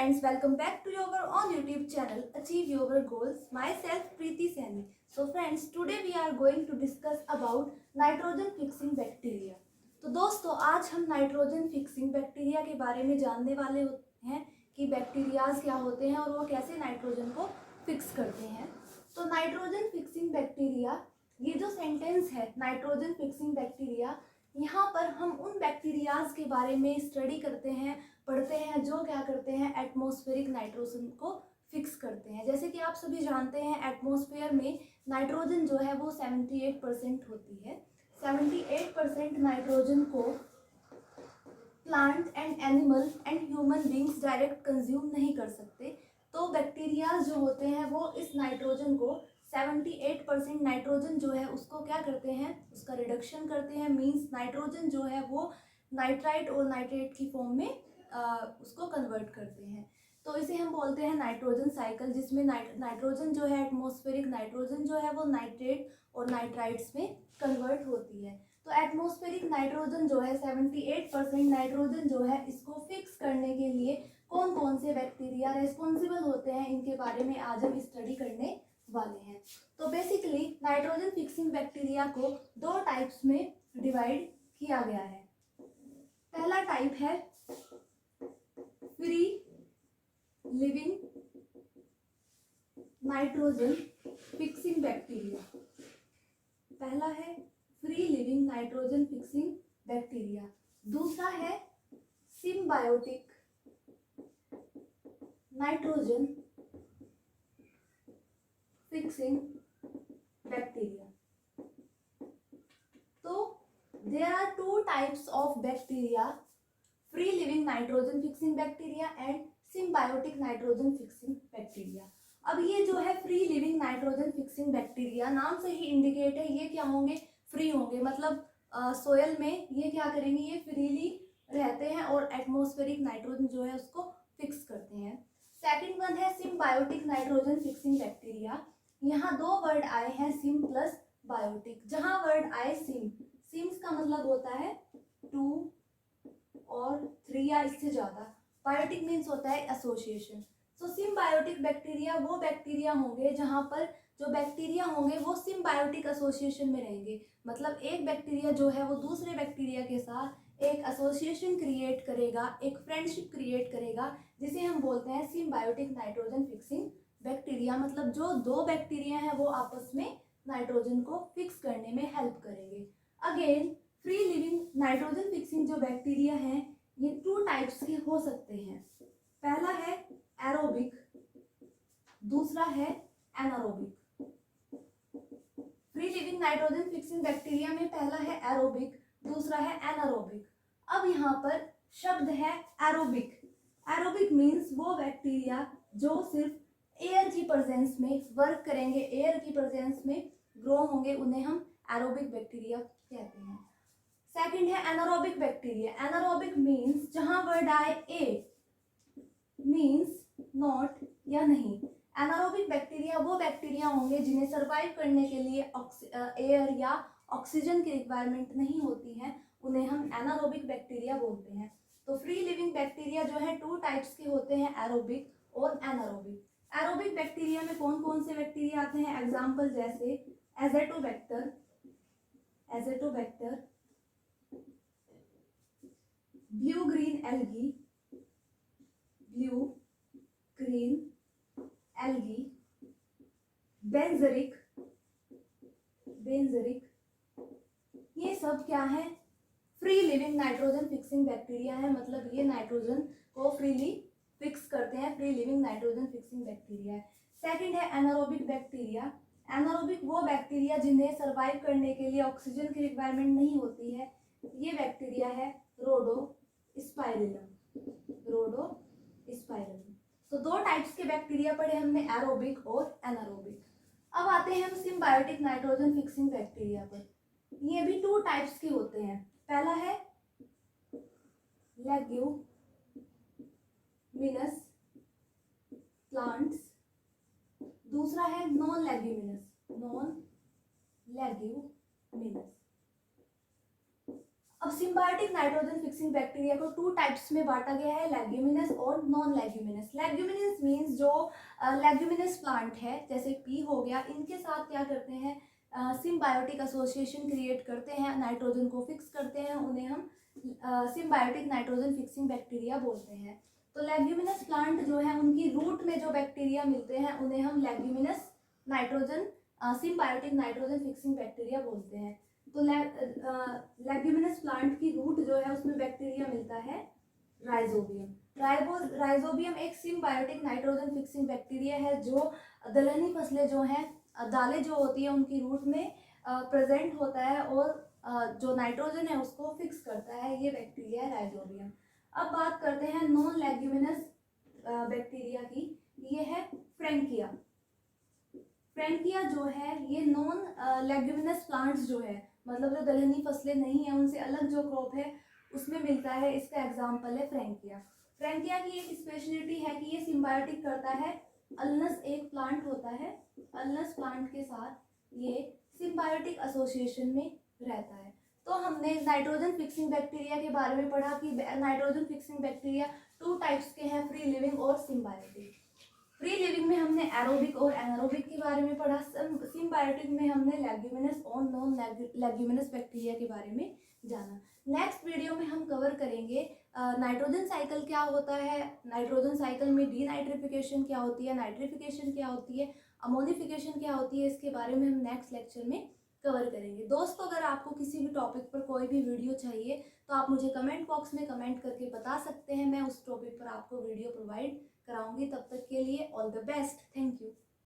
friends, welcome back to your own YouTube channel Achieve Your Goals. Myself Preeti Saini. So friends, today we are going to discuss about nitrogen fixing bacteria. तो दोस्तों आज हम nitrogen fixing bacteria के बारे में जानने वाले हैं कि बैक्टीरियाज क्या होते हैं और वो कैसे नाइट्रोजन को फिक्स करते हैं। तो नाइट्रोजन फिक्सिंग बैक्टीरिया, ये जो सेंटेंस है नाइट्रोजन फिक्सिंग बैक्टीरिया, यहाँ पर हम उन बैक्टीरियाज के बारे में स्टडी करते हैं, पढ़ते हैं जो क्या करते हैं, एटमॉस्फेरिक नाइट्रोजन को फिक्स करते हैं। जैसे कि आप सभी जानते हैं एटमॉस्फेयर में नाइट्रोजन जो है वो 78% होती है। 78% नाइट्रोजन को plant and animal and human beings direct consume नहीं कर सकते। तो बैक्टीरियाज जो होते हैं वो इस नाइट्रोजन को 78% नाइट्रोजन जो है उसको क्या करते हैं, उसका रिडक्शन करते हैं। मींस नाइट्रोजन जो है वो नाइट्राइट और नाइट्रेट की फॉर्म में उसको कन्वर्ट करते हैं। तो इसे हम बोलते हैं नाइट्रोजन साइकिल, जिसमें नाइट्रोजन जो है, एटमॉस्फेरिक नाइट्रोजन जो है वो नाइट्रेट और नाइट्राइट्स में कन्वर्ट होती है। तो एटमॉस्फेरिक नाइट्रोजन जो है 78% नाइट्रोजन जो है, इसको फिक्स करने के लिए कौन कौन से बैक्टीरिया रेस्पॉन्सिबल होते हैं, इनके बारे में आज हम स्टडी करने वाले हैं। तो बेसिकली नाइट्रोजन फिक्सिंग बैक्टीरिया को दो टाइप्स में डिवाइड किया गया है। पहला टाइप है free living nitrogen fixing bacteria. पहला है free living nitrogen fixing bacteria. दूसरा है सिम्बायोटिक नाइट्रोजन फिक्सिंग बैक्टीरिया। तो there are two types of bacteria, free living nitrogen fixing bacteria and symbiotic nitrogen fixing bacteria। अब ये जो है free living nitrogen fixing bacteria, नाम से ही इंडिकेट है ये क्या होंगे, फ्री होंगे। मतलब सोयल में ये क्या करेंगे, ये फ्रीली रहते हैं और एटमॉस्फेरिक नाइट्रोजन जो है उसको फिक्स करते हैं। सेकंड वन है सिम्बायोटिक नाइट्रोजन फिक्सिंग बैक्टीरिया। यहाँ दो वर्ड आए हैं, सिम प्लस बायोटिक। जहाँ वर्ड आए सिम, सिम्स का मतलब होता है 2 और 3 या इससे ज़्यादा। बायोटिक मीन्स होता है एसोसिएशन। सो सिम्बायोटिक बैक्टीरिया वो बैक्टीरिया होंगे जहाँ पर जो बैक्टीरिया होंगे वो सिम्बायोटिक एसोसिएशन में रहेंगे। मतलब एक बैक्टीरिया जो है वो दूसरे बैक्टीरिया के साथ एक एसोसिएशन क्रिएट करेगा, एक फ्रेंडशिप क्रिएट करेगा, जिसे हम बोलते हैं सिम्बायोटिक नाइट्रोजन फिक्सिंग बैक्टीरिया। मतलब जो दो बैक्टीरिया हैं वो आपस में नाइट्रोजन को फिक्स करने में हेल्प करेंगे। Again free living nitrogen fixing जो बैक्टीरिया हैं ये 2 टाइप्स के हो सकते हैं। पहला है एरोबिक, दूसरा है anaerobic. Free living nitrogen fixing bacteria में पहला है एरोबिक, दूसरा है एनारोबिक। अब यहाँ पर शब्द है एरोबिक। एरोबिक मीन्स वो बैक्टीरिया जो सिर्फ एयर की प्रेजेंस में वर्क करेंगे, एयर की प्रेजेंस में ग्रो होंगे, उन्हें हम एरोबिक बैक्टीरिया कहते हैं। सेकंड है एनारोबिक बैक्टीरिया। एनारोबिक मीन्स जहां वर्ड आए ए, मीन्स नॉट या नहीं। एनारोबिक बैक्टीरिया वो बैक्टीरिया होंगे जिन्हें सर्वाइव करने के लिए एयर या ऑक्सीजन की रिक्वायरमेंट नहीं होती है, उन्हें हम एनारोबिक बैक्टीरिया बोलते हैं। तो फ्री लिविंग बैक्टीरिया जो है 2 टाइप्स के होते हैं, एरोबिक और एनारोबिक। एरोबिक बैक्टीरिया में कौन कौन से बैक्टीरिया आते हैं, एग्जाम्पल जैसे Azotobacter, blue green algae, Beijerinck, ये सब क्या है, free living nitrogen fixing bacteria है। मतलब ये नाइट्रोजन को फ्रीली फिक्स करते हैं, free living nitrogen fixing bacteria है। सेकंड है एनारोबिक बैक्टीरिया। एनारोबिक वो बैक्टीरिया जिन्हें सर्वाइव करने के लिए ऑक्सीजन की रिक्वायरमेंट नहीं होती है, ये बैक्टीरिया है रोडोस्पाइरिलम। तो 2 टाइप्स के बैक्टीरिया पढ़े हमने, एरोबिक और एनारोबिक। अब आते हैं हम सिम्बायोटिक नाइट्रोजन फिक्सिंग बैक्टीरिया पर। ये भी 2 टाइप्स के होते हैं। पहला है लेग्यूमिनस प्लांट्स, दूसरा है नॉन लेग्यूमिनस। अब सिम्बायोटिक नाइट्रोजन फिक्सिंग बैक्टीरिया को 2 टाइप्स में बांटा गया है, लेग्यूमिनस और नॉन लेग्यूमिनस। लेग्यूमिनस मीन्स जो लेग्यूमिनस प्लांट है जैसे पी हो गया, इनके साथ क्या करते हैं, सिम्बायोटिक एसोसिएशन क्रिएट करते हैं, नाइट्रोजन को फिक्स करते हैं, उन्हें हम सिम्बायोटिक नाइट्रोजन फिक्सिंग बैक्टीरिया बोलते हैं। तो लेग्यूमिनस प्लांट जो है उनकी रूट में जो बैक्टीरिया मिलते हैं उन्हें हम leguminous nitrogen symbiotic nitrogen fixing bacteria बोलते हैं। तो लेग्यूमिनस प्लांट की रूट जो है उसमें बैक्टीरिया मिलता है राइजोबियम। राइजोबियम एक सिम्बायोटिक नाइट्रोजन फिक्सिंग बैक्टीरिया है जो दलहनी फसलें जो हैं, दालें जो होती है उनकी रूट में प्रेजेंट होता है और जो नाइट्रोजन है उसको फिक्स करता है, ये बैक्टीरिया है राइजोबियम। अब बात करते हैं नॉन लेग्यूमिनस बैक्टीरिया की, ये है फ्रैंकिया। फ्रैंकिया जो है ये नॉन लेग्यूमिनस प्लांट्स जो है, मतलब जो दलहनी फसलें नहीं है उनसे अलग जो क्रॉप है उसमें मिलता है, इसका एग्जाम्पल है फ्रैंकिया। फ्रैंकिया की एक स्पेशलिटी है कि ये सिम्बायोटिक करता है, अल्नस एक प्लांट होता है, अल्नस प्लांट के साथ ये सिम्बायोटिक एसोसिएशन में रहता है। तो हमने नाइट्रोजन फिक्सिंग बैक्टीरिया के बारे में पढ़ा कि नाइट्रोजन फिक्सिंग बैक्टीरिया 2 टाइप्स के हैं, फ्री लिविंग और सिम्बायोटिक। फ्री लिविंग में हमने एरोबिक और एनारोबिक के बारे में पढ़ा, सिम्बायोटिक में हमने लेग्यूमिनस और नॉन लेग्यूमिनस बैक्टीरिया के बारे में जाना। नेक्स्ट वीडियो में हम कवर करेंगे नाइट्रोजन साइकिल क्या होता है, नाइट्रोजन साइकिल में डीनाइट्रिफिकेशन क्या होती है, नाइट्रिफिकेशन क्या होती है, अमोनिफिकेशन क्या होती है, इसके बारे में हम नेक्स्ट लेक्चर में कवर करेंगे। दोस्तों अगर आपको किसी भी टॉपिक पर कोई भी वीडियो चाहिए तो आप मुझे कमेंट बॉक्स में कमेंट करके बता सकते हैं, मैं उस टॉपिक पर आपको वीडियो प्रोवाइड कराऊंगी। तब तक के लिए all the best, thank you.